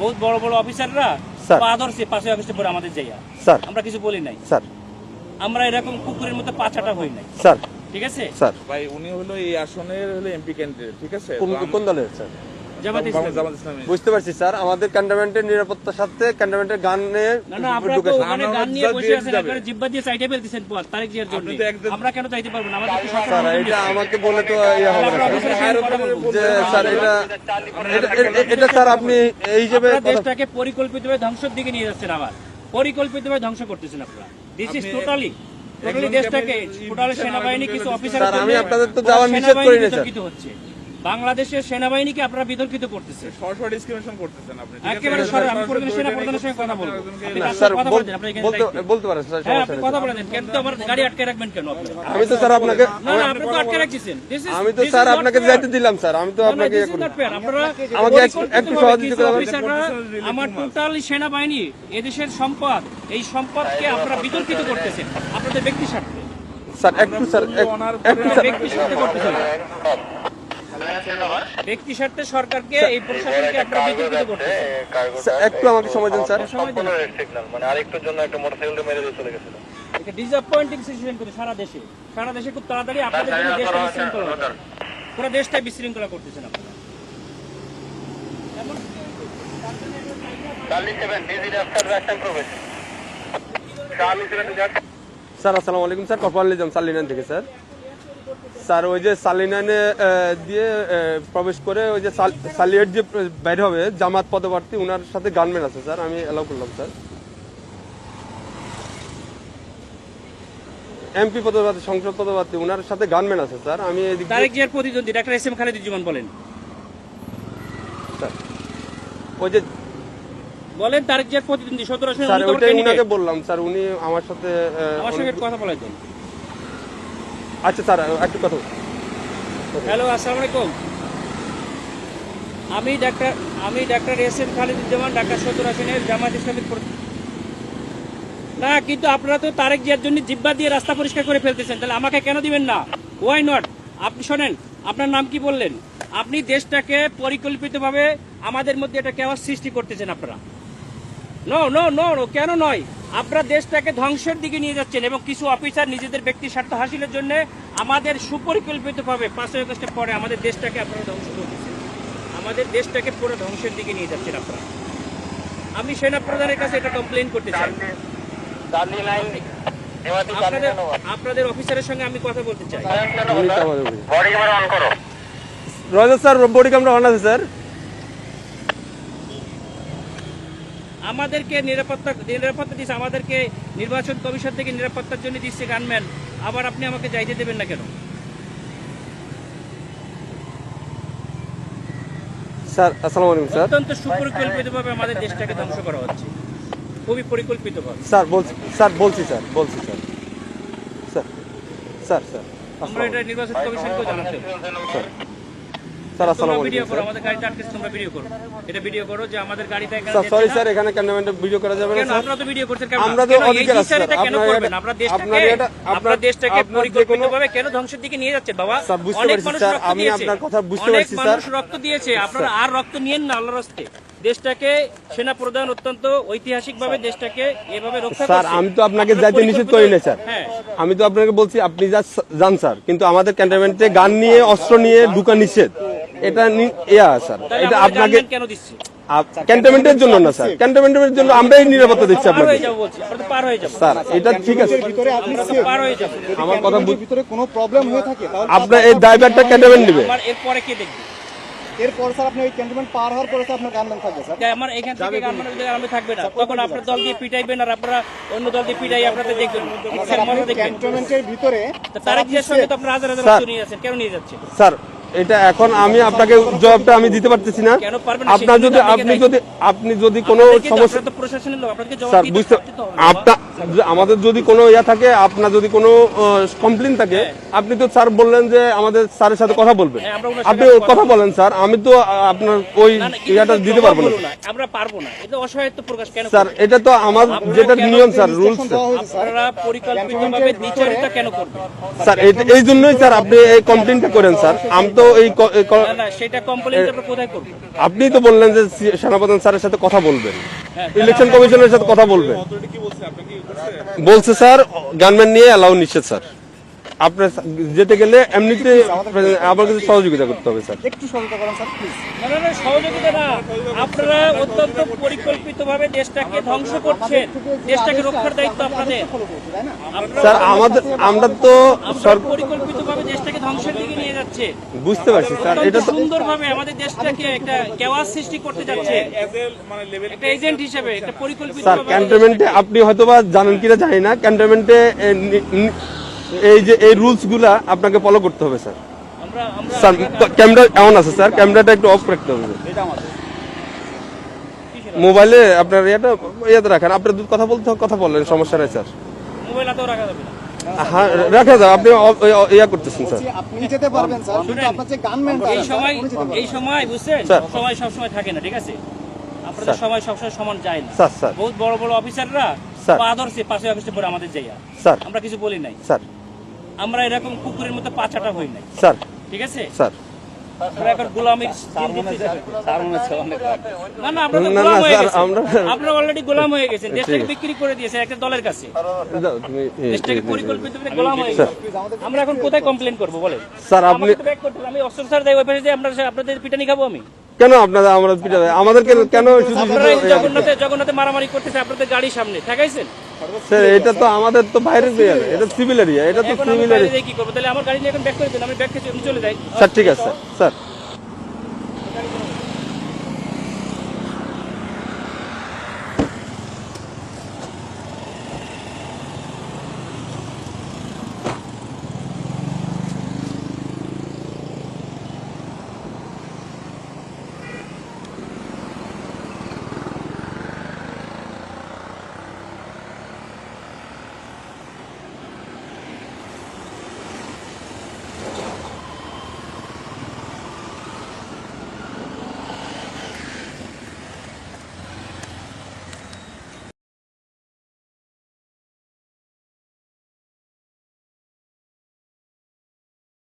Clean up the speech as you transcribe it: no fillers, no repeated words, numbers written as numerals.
বহুত বড় বড় অফিসাররা আদর্শে 5 আগস্টে পরে আমাদের যাইয়া আমরা কিছু বলি নাই স্যার, আমরা এরকম কুকুরের মতো পাছাটা হই নাই স্যার, ঠিক আছে স্যার। ভাই উনি হলো এই আসনের হলো এমপি ক্যান্ডিডেট, ঠিক আছে? কোন দলের স্যার? জামাত ইসলামী। বুঝতে পারছি স্যার, আমাদের ক্যান্টনমেন্টের নিরাপত্তার সাথে ক্যান্টনমেন্টের গান নিয়ে না আপনারা তো ওখানে গান নিয়ে বসে আছেন, আপনারা জিব্বা দিয়ে সাইডে ফেলতেছেন পর তারিখ জিয়ার জন্য। আমরা কেন চাইতে পারবো না? আমাদের স্যার এটা আমাকে বলে তো ইয়া হবে না যে স্যার এটা স্যার আপনি এই হিসেবে দেশটাকে পরিকল্পিতভাবে ধ্বংসের দিকে নিয়ে যাচ্ছেন, আবার পরিকল্পিতভাবে ধ্বংস করতেছেন আপনারা। দিস ইজ টোটালি দেশটাকে টোটালি সেনাবাহিনী কিছু অফিসার স্যার আমি আপনাদের তো যাওয়া নিষেধ করি না স্যার। হচ্ছে বাংলাদেশের সেনাবাহিনীকে আপনারা বিতর্কিত করতেছেন, সরাসরি ডিসক্রিমিনেশন করতেছেন আপনি, একেবারে সরাসরি। আমি পরে সেনা প্রধানের সঙ্গে কথা বলবো স্যার, বলতে পারেন স্যার, হ্যাঁ আপনি কথা বলেন। কেন তো আমার গাড়ি আটকে রাখবেন কেন আপনি? আমি তো স্যার আপনাকে না আপনি তো আটকে রাখছেন। আমি তো স্যার আপনাকে যাইতে দিলাম স্যার, আমি তো আপনাকে আমাকে একটু সহযোগিতা করবেন। আমার টোটাল সেনাবাহিনী এদেশের সম্পদ, এই সম্পদকে আপনারা বিতর্কিত করতেছেন আপনাদের ব্যক্তি স্বার্থে স্যার। একটু স্যার ব্যক্তি স্বার্থে করতেছেন, ব্যক্তি স্বার্থে সরকারকে এই প্রশাসনকে আপনারা বিতর্কিত করতেছেন। একটু আমাকে সময় দিন স্যার। মানে আরেকটুর জন্য একটা মোটরসাইকেল মেরে দিয়ে চলে গেছিল। এটা ডিসঅ্যাপয়েন্টিং সিচুয়েশন করে সারা দেশে খুব তাড়াতাড়ি আপনাদের জন্য দেশটা বিশৃঙ্খলা হবে, পুরো দেশটাই বিশৃঙ্খলা করতেছেন আপনারা। স্যার আসসালামু আলাইকুম স্যার, কর্পোরাল নিজাম সালিনান থেকে স্যার। স্যার ওই যে সালিনানে দিয়ে প্রবেশ করে ওই যে সালিয়েট যে বাইরে হবে জামাত পদপ্রার্থী, ওনার সাথে গানম্যান আছে স্যার, আমি অ্যালাউ করলাম স্যার। এমপি পদপ্রার্থী, সংসদ পদপ্রার্থী, ওনার সাথে গানম্যান আছে স্যার। আমি তারেক জিয়ার প্রতিদ্বন্দ্বী ডাক্তার এসএম খালেদুজ্জামান বলেন স্যার, ওই যে বলেন তারেক জিয়ার প্রতিদ্বন্দ্বী 17 আসনে স্যার ওইটাই উনাকে বললাম স্যার, উনি আমার সাথে কথা বলে দেন। আচ্ছা স্যার একটু কথা। হ্যালো আসসালামু আলাইকুম, আমি ডাক্তার এসএম খালেদুজ্জামান, ঢাকা 17 আসনের জামাত ইসলামীর না। কিন্তু আপনারা তো তারেক জিয়ার জন্য জিব্বা দিয়ে রাস্তা পরিষ্কার করে ফেলতেছেন, তাহলে আমাকে কেন দিবেন না? Why not? আপনি শোনেন, আপনার নাম কি বললেন? আপনি দেশটাকে পরিকল্পিতভাবে আমাদের মধ্যে এটা কেওয়াস সৃষ্টি করতেছেন আপনারা। নো নো নো নো, কেন নয়? আপনারা দেশটাকে ধ্বংসের দিকে নিয়ে যাচ্ছেন এবং কিছু অফিসার নিজেদের ব্যক্তি স্বার্থ হাসিলের জন্য আমাদের সুপরিকল্পিতভাবে 5 আগস্টের পরে আমাদের দেশটাকে আপনারা ধ্বংস করতেছেন, আমাদের দেশটাকে পুরো ধ্বংসের দিকে নিয়ে যাচ্ছেন আপনারা। আমি সেনা প্রধানের কাছে এটা কমপ্লেন করতে চাই। আপনাদের অফিসারের সঙ্গে আমি কথা বলতে চাই। রয়েছে স্যার, বডি ক্যামেরা অন আছে স্যার। আমাদেরকে নিরাপত্তা দিচ্ছে, আমাদেরকে নির্বাচন কমিশন থেকে নিরাপত্তার জন্য দিচ্ছে গানম্যান, আবার আপনি আমাকে যাইতে দেবেন না কেন? স্যার আসসালামু আলাইকুম স্যার। অত্যন্ত সুপরিকল্পিতভাবে আমাদের দেশটাকে ধ্বংস করা হচ্ছে, খুবই পরিকল্পিতভাবে। স্যার বলছি স্যার। আমরা এটা নির্বাচন কমিশনকে জানাতে স্যার আসসালামু আলাইকুম ভিডিও করো, আমাদের গাড়িটা আটকে তোমরা ভিডিও করো, এটা ভিডিও করো যে আমাদের গাড়িটা এখানে। স্যার সরি স্যার, এখানে ক্যামেরাম্যানে ভিডিও করা যাবে না স্যার। আপনারা তো ভিডিও করছেন কেন? আমরা তো অধিকার আছে স্যার। কেন করবেন? আপনারা দেশটাকে পরিকল্পিতভাবে কেন ধ্বংসের দিকে নিয়ে যাচ্ছেন বাবা? স্যার বুঝতে পারছি স্যার, আমি আপনার কথা বুঝতে পারছি স্যার। মানুষ রক্ত দিয়েছে, আপনারা আর রক্ত নিয়েন না আল্লাহর রাস্তে। দেশটাকে সেনা প্রধান অত্যন্ত ঐতিহাসিকভাবে দেশটাকে এভাবে রক্ষা করছে। স্যার আমি তো আপনাকে যাইতে নিষেধ করি না স্যার, আমি তো আপনাকে বলছি আপনি যান স্যার, কিন্তু আমাদের ক্যান্টনমেন্টে গান নিয়ে অস্ত্র নিয়ে ঢুকা নিষেধ, এটা স্যার। এটা আপনাকে কেন দিচ্ছে? ক্যান্টনমেন্টের জন্য না স্যার, ক্যান্টনমেন্টের জন্য আমরাই নিরাপত্তা দিচ্ছি আপনাকে স্যার। এটা ঠিক আছে, আমার কথা ভিতরে কোনো প্রবলেম হয়ে থাকে আপনার এই ড্রাইভারটা ক্যান্টনমেন্ট নেবে, এরপরে কে দেখবে? এরপর স্যার আপনি ওই ক্যান্টনমেন্ট পার হওয়ার পরে আপনার গানম্যান থাকবে স্যার। আমার এখান থেকে গানম্যান থাকবে না, তখন আপনার দল দিয়ে পিটাইবেন আর আপনারা অন্য দল দিয়ে পিটাই আপনাদের দেখবেন। ক্যান্টনমেন্টের ভিতরে তারেক জিয়ার সঙ্গে তো আপনারা হাজার হাজার লোক নিয়ে যাচ্ছেন, কেন নিয়ে যাচ্ছেন স্যার? এটা এখন আমি আপনাকে জবাবটা আমি দিতে পারতেছি না। আপনার যদি আপনি যদি কোনো সমস্যা, প্রশাসনের লোক আপনাকে জবাব স্যার দিতে বুঝতে আপনার আমাদের যদি কোনো ইয়া থাকে, আপনার যদি কোনো কমপ্লেন থাকে, আপনি তো স্যার বললেন যে আমাদের স্যারের সাথে কথা বলবেন, আপনি কথা বলেন স্যার। আমি তো আপনার ওই ইয়াটা দিতে পারবো না, আমরা পারবো না। এটা অসহায়ত্ব প্রকাশ কেন স্যার? এটা তো আমার যেটা নিয়ম স্যার, রুলস। আপনারা পরিকল্পিতভাবে দ্বিচারিতা কেন করবেন স্যার? এই জন্যই স্যার আপনি এই কমপ্লেনটা করেন স্যার। আমি তো তো এই না না সেটা কমপ্লেইন আমরা কোথায় করব? আপনি তো বললেন যে সেনাপ্রধান স্যারের সাথে কথা বলবেন, হ্যাঁ, ইলেকশন কমিশনের সাথে কথা বলবেন। অথরিটি কি বলছে আপনাকে কি করছে? বলছে স্যার গানম্যান নিয়ে অ্যালাউ নিষেধ স্যার। আপনার যেতে গেলে এমনিতে আমার কাছে সহযোগিতা করতে হবে স্যার। একটু সহযোগিতা করেন স্যার প্লিজ। না না না সহযোগিতা না, আপনারা অত্যন্ত পরিকল্পিতভাবে দেশটাকে ধ্বংস করছেন, দেশটাকে রক্ষার দায়িত্ব আপনাদের। তাই না? স্যার আমরা তো আপনারা পরিকল্পিতভাবে দেশটাকে ধ্বংসের দিকে নিয়ে যাচ্ছে, বুঝতে পারছি স্যার, এটা তো সুন্দরভাবে আমাদের দেশটাকে একটা কেওয়াস সৃষ্টি করতে যাচ্ছে As a মানে লেভেল একটা এজেন্ট হিসেবে, একটা পরিকল্পিত স্যার ক্যান্টনমেন্টে আপনি হয়তোবা জানেন কিনা জানি না, ক্যান্টনমেন্টে এই যে এই রুলস গুলা আপনাকে ফলো করতে হবে স্যার। আমরা স্যার ক্যামেরা এমন আছে স্যার, ক্যামেরাটা একটু অফ রাখতে হবে। মোবাইলে আপনার ইয়াতে রাখেন, আপনার কথা বলতে কথা বললেন, সমস্যা নাই স্যার। মোবাইল হাতেও রাখা যাবে না। হ্যাঁ রাখা যাবে, আপনি ইয়া করতেছেন স্যার। যে আপনি যেতে পারবেন স্যার, কিন্তু আপনার যে গানম্যানটা এই সময় বুঝছেন, স্যার। সময় সবসময় থাকে না, ঠিক আছে? আপনাদের সময় সবসময় সমান যায় না। স্যার স্যার বহুত বড় বড় অফিসাররা স্যার। আদর্শে পাশে অফিসে পরে আমাদের যাইয়া, স্যার আমরা কিছু বলি নাই, স্যার আমরা এরকম কুকুরের মতো পাচাটা হই নাই, স্যার ঠিক আছে? স্যার আমরা এখন গোলামির না না আমরা তো না, গোলাম হয়ে স্যার, গেছি, আমরা- আপনারা অলরেডি গোলাম হয়ে গেছেন, দেশটাকে ঠিক আছে। বিক্রি করে দিয়েছেন একটা দলের কাছে, যাও, তুমি দেশটাকে পরিকল্পিতভাবে গোলাম হয়ে গেছে। আমরা এখন কোথায় কমপ্লেন করবো বলেন? স্যার আপনি আমাকে তো back করতে হবে, আমি অস্ত্র স্যার দেয় ওই পাশে যে আমরা আপনাদের পিটানি খাবো আমি? কেন আপনারা আমরা পিটাবে আমাদেরকে কেন শুধু আপনারা এই জগন্নাথে মারামারি করতেছে আপনাদের গাড়ির সামনে ঠেকাইছেন। স্যার এটা তো আমাদের তো বাইরের এরিয়া, এটা সিভিল এরিয়া, এটা তো এখন আমি সিভিল বাইরে এরিয়া। যেয়ে কি করবো? তাহলে আমার গাড়ি নিয়ে এখন ব্যাক করে দিন, আমি ব্যাক খেয়ে চলে যাই। স্যার ঠিক আছে স্যার স্যার